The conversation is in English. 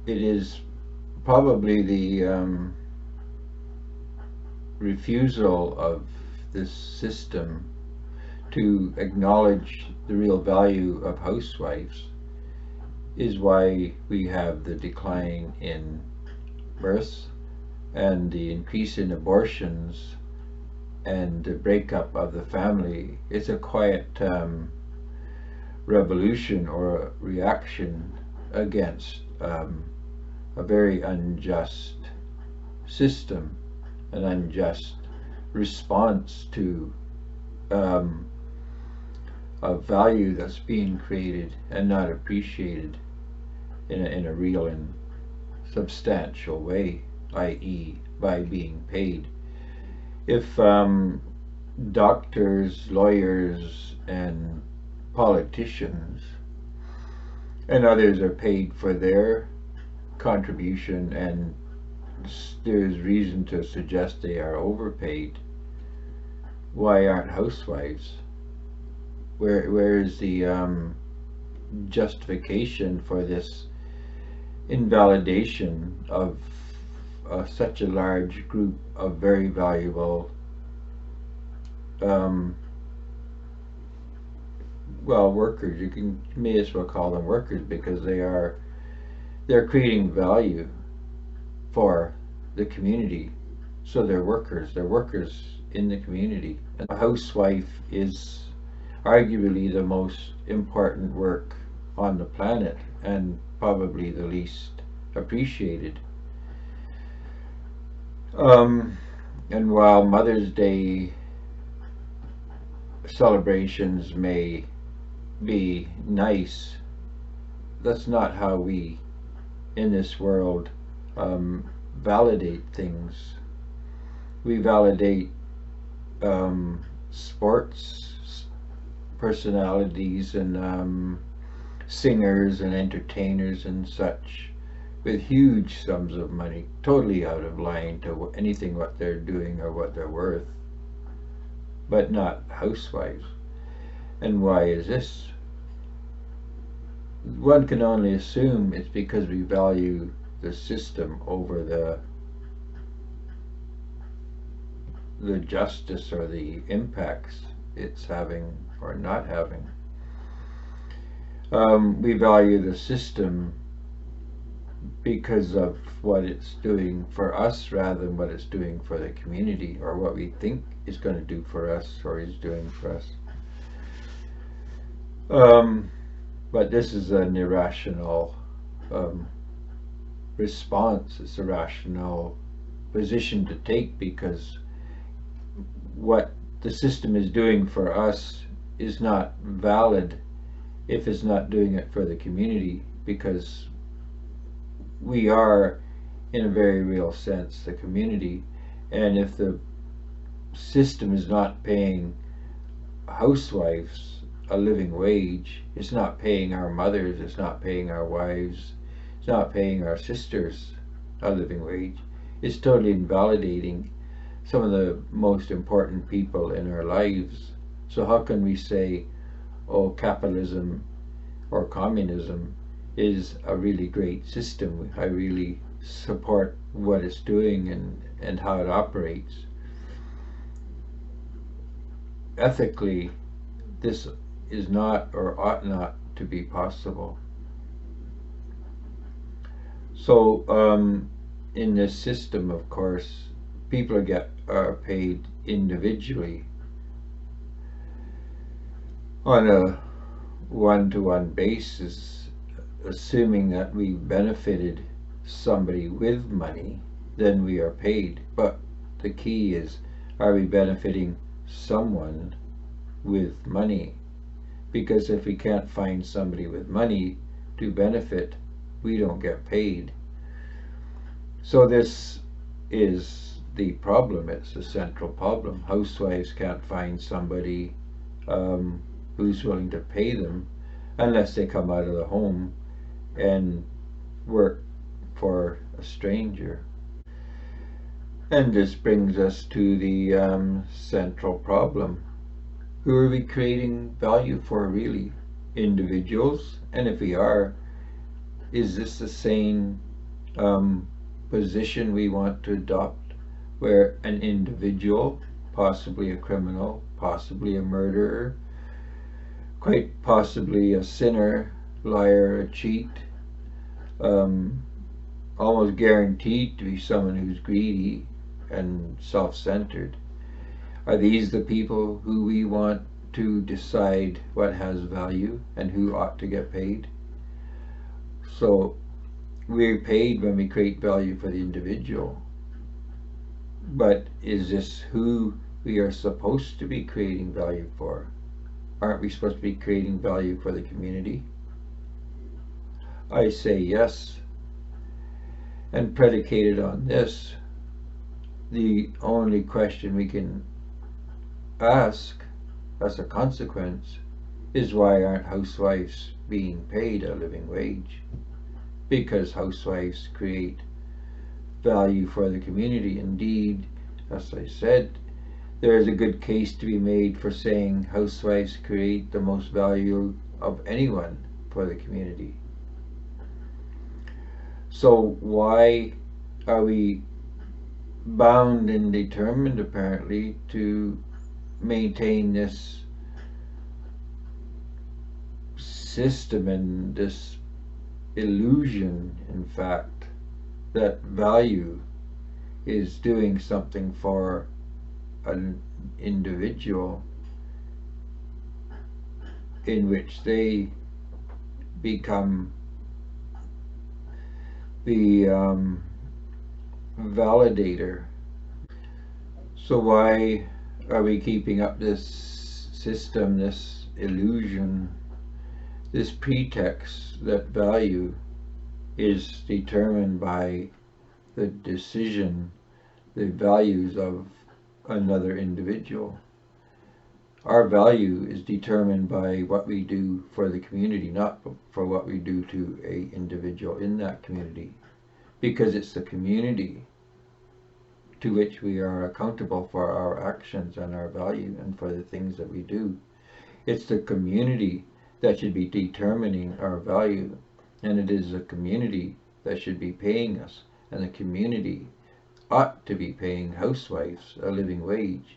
it is probably the refusal of this system to acknowledge the real value of housewives is why we have the decline in births and the increase in abortions and the breakup of the family. It's a quiet revolution or a reaction against a very unjust system, an unjust response to um, a value that's being created and not appreciated in a real and substantial way, i.e., by being paid. If doctors, lawyers, and politicians and others are paid for their contribution, and there's reason to suggest they are overpaid, why aren't housewives? Where is the justification for this invalidation of such a large group of very valuable, um, well, workers? You may as well call them workers because they're creating value for the community. So they're workers in the community. And a housewife is arguably the most important work on the planet and probably the least appreciated. Um, and while Mother's Day celebrations may be nice, that's not how we in this world validate things. We validate sports personalities and singers and entertainers and such with huge sums of money, totally out of line to anything what they're doing or what they're worth, but not housewives. And why is this? One can only assume it's because we value the system over the justice or the impacts it's having or not having. We value the system because of what it's doing for us rather than what it's doing for the community or what we think it's going to do for us or is doing for us. But this is an irrational response. It's a rational position to take because what the system is doing for us is not valid if it's not doing it for the community, because we are, in a very real sense, the community. And if the system is not paying housewives a living wage, it's not paying our mothers, it's not paying our wives, it's not paying our sisters a living wage, it's totally invalidating some of the most important people in our lives. So how can we say, oh, capitalism or communism is a really great system, I really support what it's doing and how it operates? Ethically, this is not or ought not to be possible. So in this system, of course, people are paid individually on a one-to-one basis, assuming that we benefited somebody with money, then we are paid. But the key is, are we benefiting someone with money? Because if we can't find somebody with money to benefit, we don't get paid. So this is the problem. It's the central problem. Housewives can't find somebody who's willing to pay them unless they come out of the home and work for a stranger. And this brings us to the central problem. Who are we creating value for, really? Individuals? And if we are, is this the sane position we want to adopt, where an individual, possibly a criminal, possibly a murderer, quite possibly a sinner, liar, a cheat, um, almost guaranteed to be someone who's greedy and self-centered. Are these the people who we want to decide what has value and who ought to get paid? So we're paid when we create value for the individual, but is this who we are supposed to be creating value for? Aren't we supposed to be creating value for the community? I say yes. And predicated on this, the only question we can ask as a consequence is, why aren't housewives being paid a living wage? Because housewives create value for the community. Indeed, as I said, there is a good case to be made for saying housewives create the most value of anyone for the community. So why are we bound and determined, apparently, to maintain this system and this illusion, in fact, that value is doing something for an individual in which they become the validator? So why are we keeping up this system, this illusion, this pretext that value is determined by the decision, the values of another individual? Our value is determined by what we do for the community, not for what we do to an individual in that community, because it's the community to which we are accountable for our actions and our value and for the things that we do. It's the community that should be determining our value, and it is the community that should be paying us, and the community ought to be paying housewives a living wage,